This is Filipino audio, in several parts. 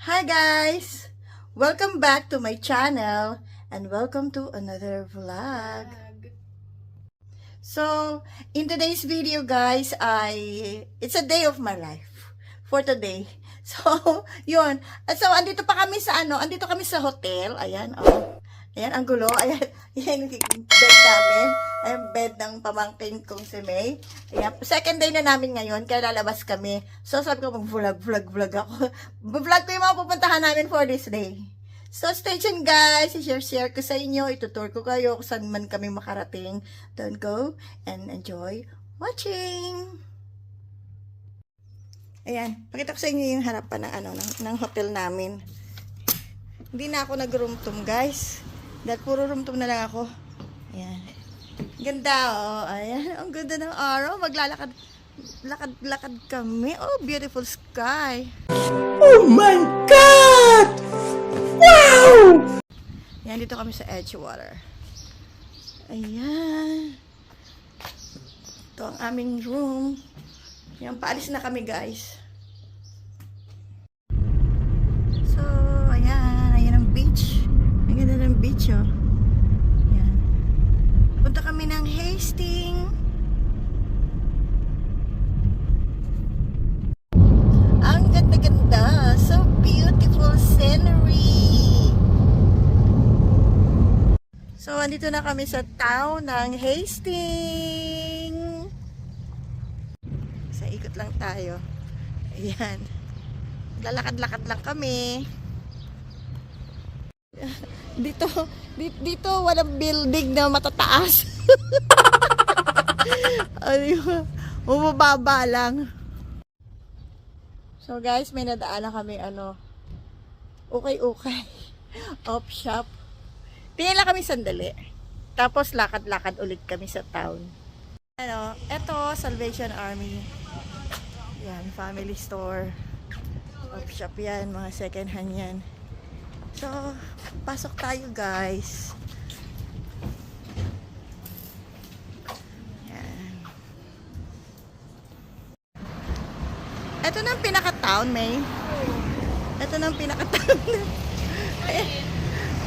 Hi guys! Welcome back to my channel and welcome to another vlog. So, in today's video guys, it's a day of my life for today. So, yun. So, andito pa kami sa andito kami sa hotel. Ayan, oh. Ayan, ang gulo. Ayan, ayan yung bed namin. Ayan, bed ng pamangkin kong si May. Ayan, second day na namin ngayon, kaya lalabas kami. So, sabi ko, mag-vlog ako. Vlog ko yung mga pupuntahan namin for this day. So, stay tuned guys. I-share ko sa inyo. Itutur ko kayo kung saan man kami makarating. Don't go and enjoy watching. Ayan, pakita ko sa inyo yung harapan ng hotel namin. Hindi na ako nag-room tour guys. Dahil puro room tour na lang ako. Ayan. Ganda oh. Ayan, ang ganda ng araw. Maglalakad kami. Oh, beautiful sky. Oh my God! Wow! Ayan, dito kami sa Edgewater. Ayan. Ito ang aming room. Ayan, paalis na kami guys. So, ayan. Ayan ang beach. Ang ganda ng beach oh. Ayan. Punta kami ng Hastings. Ang ganda-ganda. So beautiful scenery. So, andito na kami sa town ng Hastings. Sa ikot lang tayo. Ayan. Lalakad-lakad lang kami. Dito walang building na matataas. Bumababa lang. So guys, may nadaanan kami ukay-ukay off shop. Tingin lang kami sandali. Tapos lakad-lakad ulit kami sa town. Eto Salvation Army. Yan, family store. Off shop yan, mga second hand yan. So, pasok tayo guys. Yan. Ito na ang pinaka-town, May. Ito na ang pinaka-town.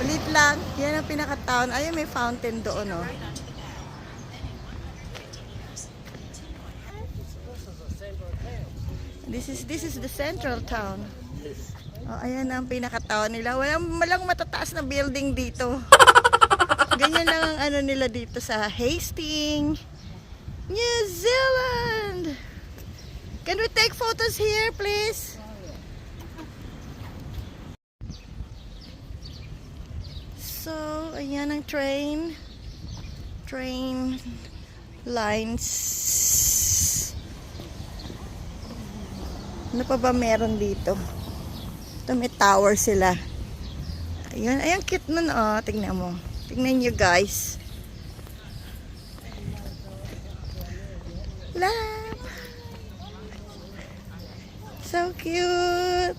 Ulit lang. Yan ang pinaka-town. Ayun, may fountain doon, oh. This is the central town. Oh, ayan ang pinaka-town nila. Walang matataas na building dito. Ganyan lang ang nila dito sa Hastings, New Zealand. Can we take photos here, please? So, ayan ang train lines. Ano pa ba meron dito? Ito may tower sila. Ayun, ayun cute nun oh. Tingnan mo. Tingnan nyo guys. Lamp. So cute.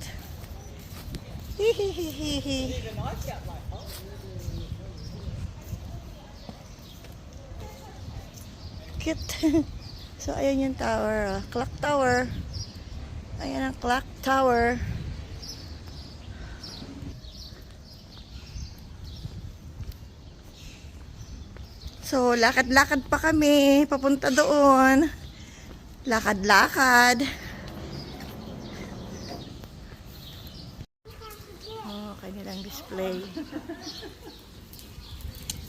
Hihihihi. Cute. So ayun yung tower. Clock tower. Ayan ang clock tower. So, lakad-lakad pa kami. Papunta doon. Lakad-lakad. Oh, kanilang display.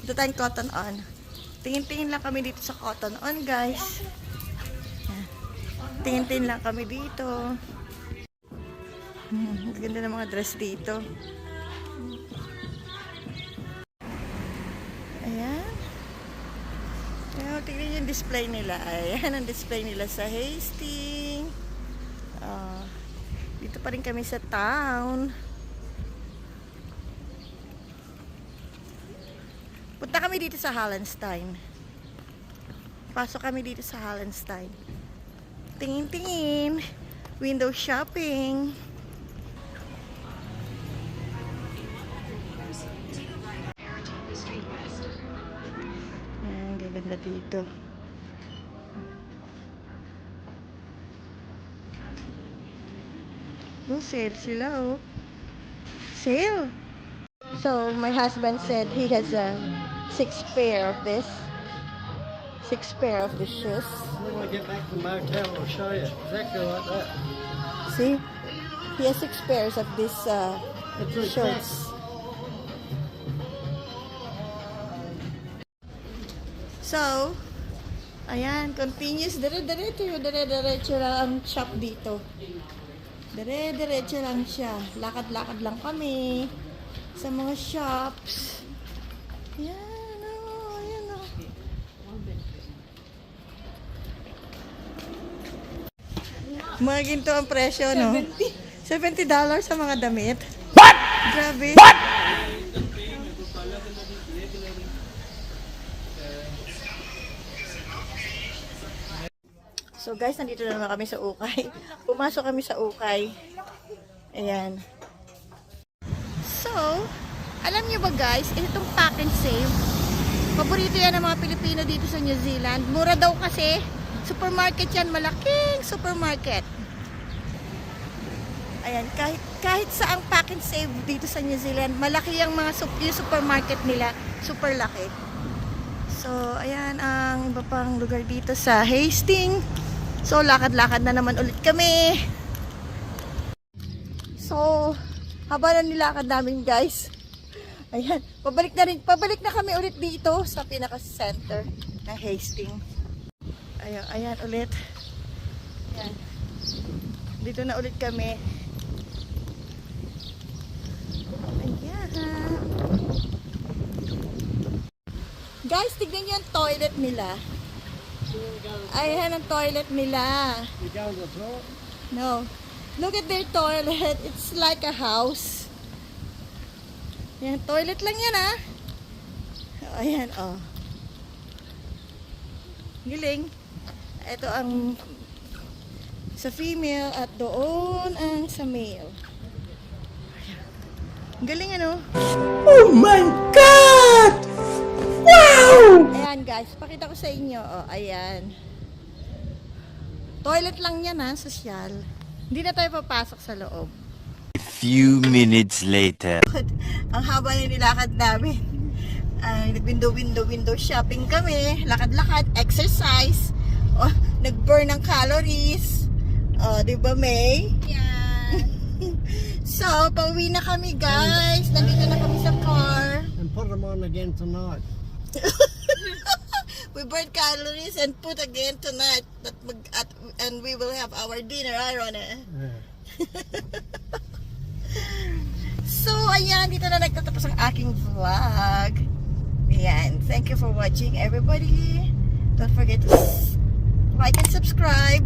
Ito tayong Cotton On. Tingin-tingin lang kami dito sa Cotton On, guys. Tingin-tingin lang kami dito. Ganda ng mga dress dito. Ayan. Ayan, tingnan yung display nila. Ayan ang display nila sa Hastings. Dito pa rin kami sa town. Punta kami dito sa Hallenstein. Pasok kami dito sa Hallenstein. Tingin-tingin. Window shopping. Ayan, gaganda dito. Oh, sale sila oh. sale. So my husband said he has a 6 pair of this. 6 pair of the shoes. When we get back to the motel, I'll show you. Exactly like that. See? He has 6 pairs of these shorts. So, ayan, continuous. Dire-diretso lang ang shop dito. Dire-diretso lang siya. Lakad-lakad lang kami sa mga shops. Ayan, oh, ayan, oh. Mga ginto ang presyo, no? $70 sa mga damit. What? Grabe. What? So guys, nandito na naman kami sa Ukay. Pumasok kami sa Ukay. Ayan. So, alam niyo ba guys, itong pack and save, paborito yan ng mga Pilipino dito sa New Zealand. Mura daw kasi. Supermarket yan, malaking supermarket. Ayan, kahit saang pack and save dito sa New Zealand, malaki yung mga yung supermarket nila, super laki. So, ayan ang iba pang lugar dito sa Hastings. So, lakad-lakad na naman ulit kami. So, haba na nilakad namin guys. Ayan, pabalik na kami ulit dito sa pinaka-center ng Hastings. Ayan ulit. Ayan. Dito na ulit kami. Ayan. Guys, tignan nyo ang toilet nila. Ayan ang toilet nila. You going to the toilet? No. Look at their toilet. It's like a house. Ayan, toilet lang yan ah. Ayan, oh. Giling. Ito ang sa female at doon ang sa male. Galing ano? Oh my God! Wow! Ayan guys, pakita ko sa inyo. Oh, ayan. Toilet lang yan ha, sosyal. Hindi na tayo papasok sa loob. A few minutes later. Ang haba na nilakad namin. Window shopping kami. Lakad-lakad, exercise. Oh, nag-burn ng calories. Oh, di ba May? Yeah. So, pauwi na kami guys. Nandito na kami sa car. And put them on again tonight. We burn calories and put again tonight. And we will have our dinner, Aaron. Yeah. So, ayan. Dito na nagtatapos ang aking vlog. Ayan. Thank you for watching, everybody. Don't forget to like and subscribe.